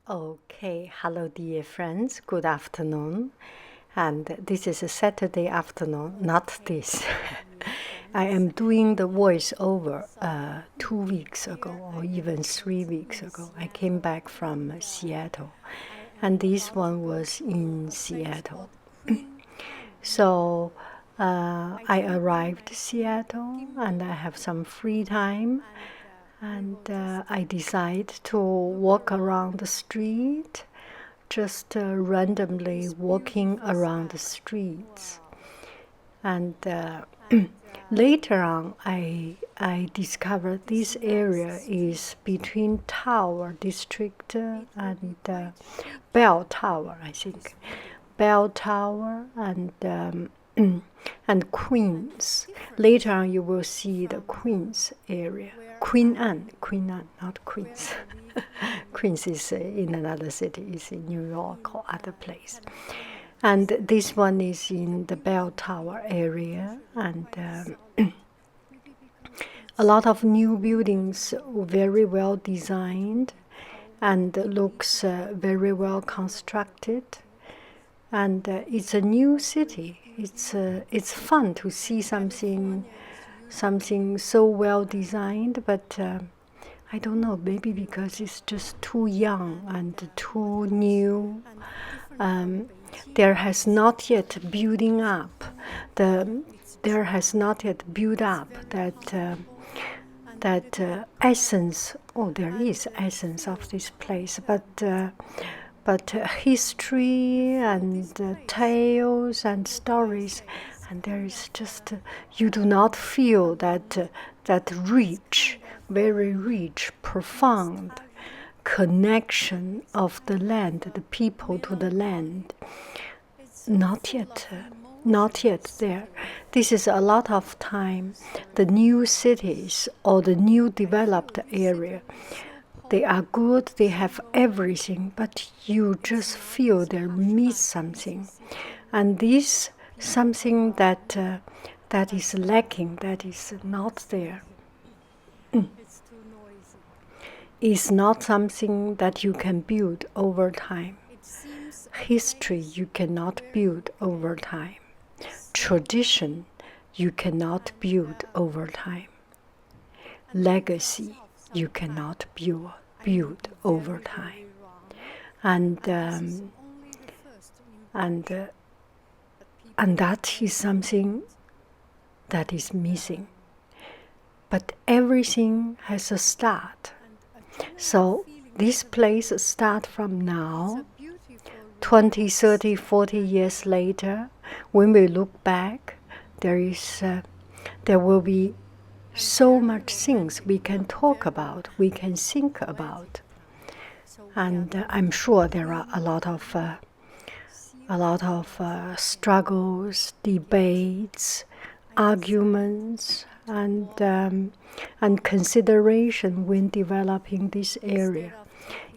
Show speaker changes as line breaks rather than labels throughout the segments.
Okay, hello dear friends, good afternoon. And this is a Saturday afternoon, not this. I am doing the voiceover 2 weeks ago or even 3 weeks ago. I came back from Seattle, and this one was in Seattle. So I arrived Seattle and I have some free time, and I decide to walk around the street, just randomly walking around the streets. And later on, I discovered this area is between Tower District and Bell Tower, I think. Bell Tower and Queens. Later on, you will see the Queens area. Queen Anne, not Queens. Queens is in another city, is in New York or other place. And this one is in the Bell Tower area, and a lot of new buildings, very well designed, and looks very well constructed. And it's a new city. It's fun to see something so well designed, but I don't know, maybe because it's just too young and too new. There has not yet building up there has not yet built up that essence. Oh, there is essence of this place, but history and tales and stories, and there is just you do not feel that rich, very rich, profound connection of the land, the people to the land. Not yet there. This is a lot of time. The new cities or the new developed area, they are good, they have everything, but you just feel they miss something. And this something that is lacking, that is not there, is not something that you can build over time. History you cannot build over time. Tradition you cannot build over time. Legacy you cannot build over time. And that is something that is missing. But everything has a start. So this place starts from now. 20, 30, 40 years later, when we look back, there will be so much things we can talk about, we can think about. And I'm sure there are a lot of struggles, debates, arguments, and consideration when developing this area.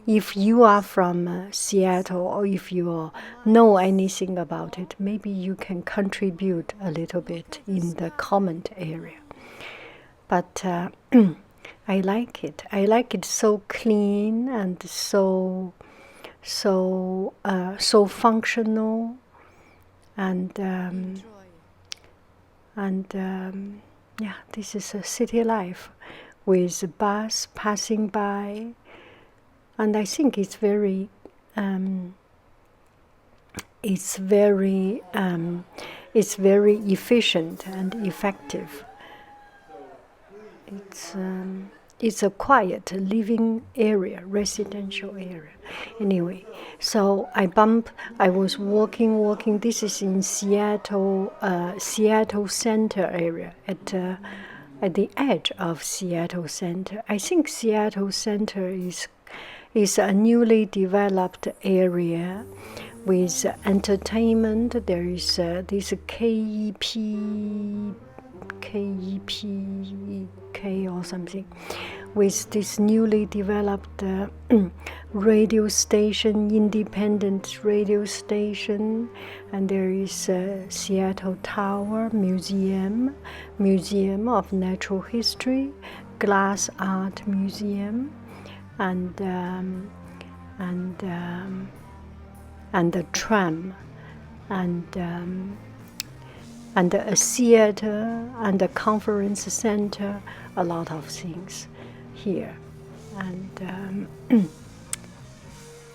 If you are from Seattle, or if you know anything about it, maybe you can contribute a little bit in the comment area. But I like it. I like it so clean and so functional, and yeah, this is a city life with a bus passing by. And I think it's very efficient and effective. It's a quiet living area, residential area. Anyway, so I was walking. This is in Seattle Center area, at the edge of Seattle Center. I think Seattle Center is a newly developed area with entertainment. There is this KEPK or something, with this newly developed radio station, independent radio station, and there is Seattle Tower Museum of Natural History, Glass Art Museum, and and a tram, and a theater, and a conference center, a lot of things here. And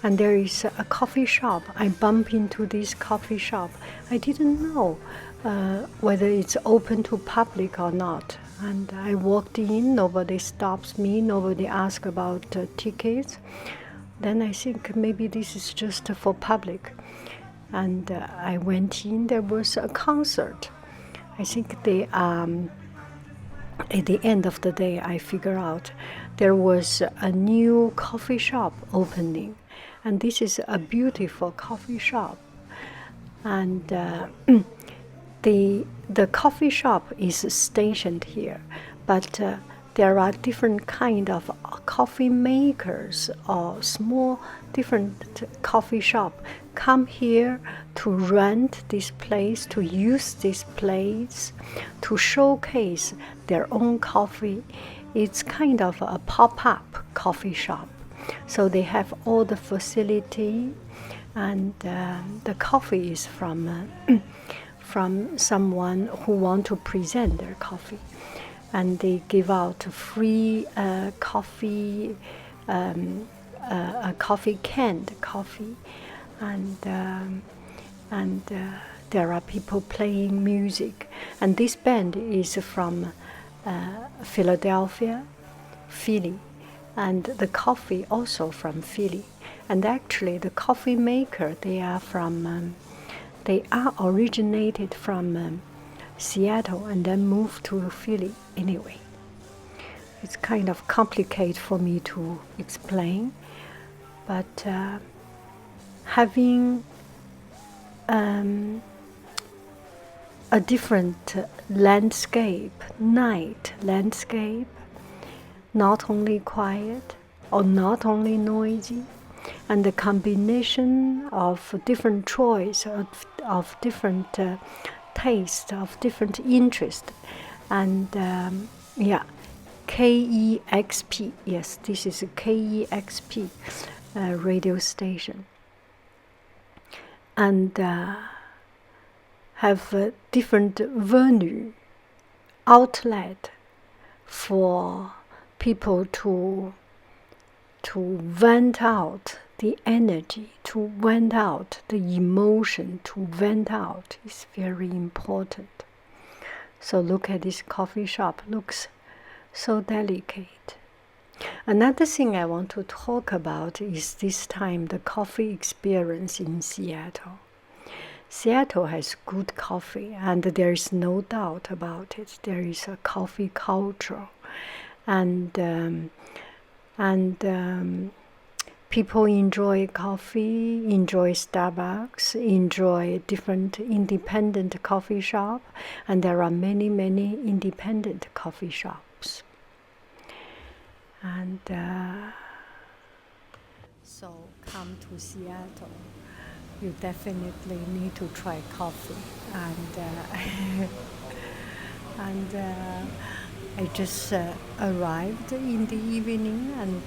and there is a coffee shop. I bump into this coffee shop. I didn't know whether it's open to public or not. And I walked in, nobody stops me, nobody asks about tickets. Then I think maybe this is just for public. And I went in, there was a concert. I think they, at the end of the day, I figured out there was a new coffee shop opening. And this is a beautiful coffee shop. And the coffee shop is stationed here, but there are different kind of coffee makers or small different coffee shop come here to rent this place, to use this place, to showcase their own coffee. It's kind of a pop-up coffee shop. So they have all the facility, and the coffee is from someone who want to present their coffee, and they give out free coffee, a coffee canned coffee, and there are people playing music, and this band is from Philadelphia, Philly. And the coffee also from Philly. And actually the coffee maker, they are originated from Seattle and then moved to Philly anyway. It's kind of complicated for me to explain, but having a different landscape, night landscape, not only quiet or not only noisy, and the combination of different choice of different taste, of different interest, and KEXP, yes, this is a KEXP radio station, and have different venue, outlet for people to vent out the energy, to vent out the emotion, to vent out is very important. So look at this coffee shop, looks so delicate. Another thing I want to talk about is this time the coffee experience in Seattle. Seattle has good coffee, and there is no doubt about it. There is a coffee culture. And people enjoy coffee, enjoy Starbucks, enjoy different independent coffee shop, and there are many, many independent coffee shops. And so come to Seattle, you definitely need to try coffee. And I just arrived in the evening, and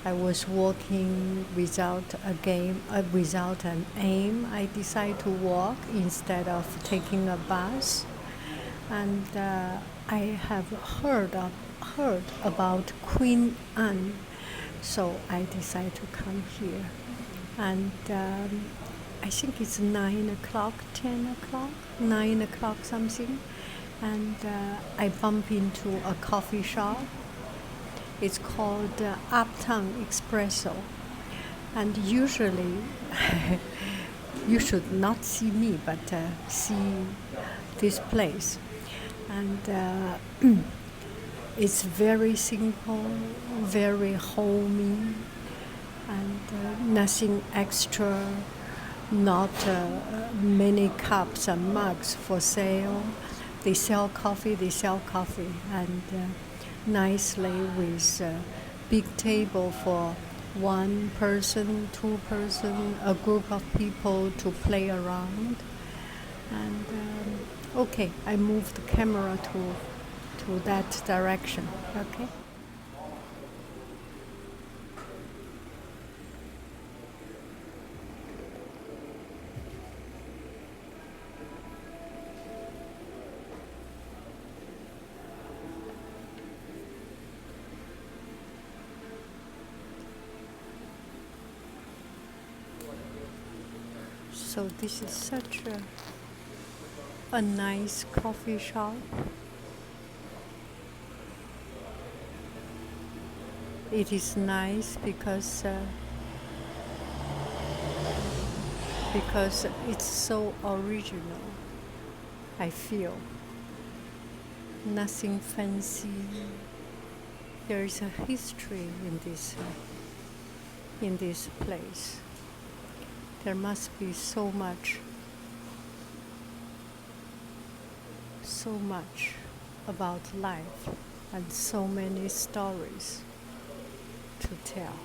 I was walking without an aim. I decided to walk instead of taking a bus, and I have heard about Queen Anne, so I decided to come here. And I think it's 9 o'clock, 10 o'clock, 9 o'clock something. And I bump into a coffee shop. It's called Uptown Espresso. And usually, you should not see me, but see this place. And it's very simple, very homey, and nothing extra, not many cups and mugs for sale. They sell coffee, and nicely with a big table for one person, two person, a group of people to play around. And okay, I moved the camera to that direction, okay? So this is such a nice coffee shop. It is nice because it's so original. I feel nothing fancy. There is a history in this place. There must be so much about life and so many stories to tell.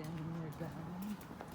standing there down.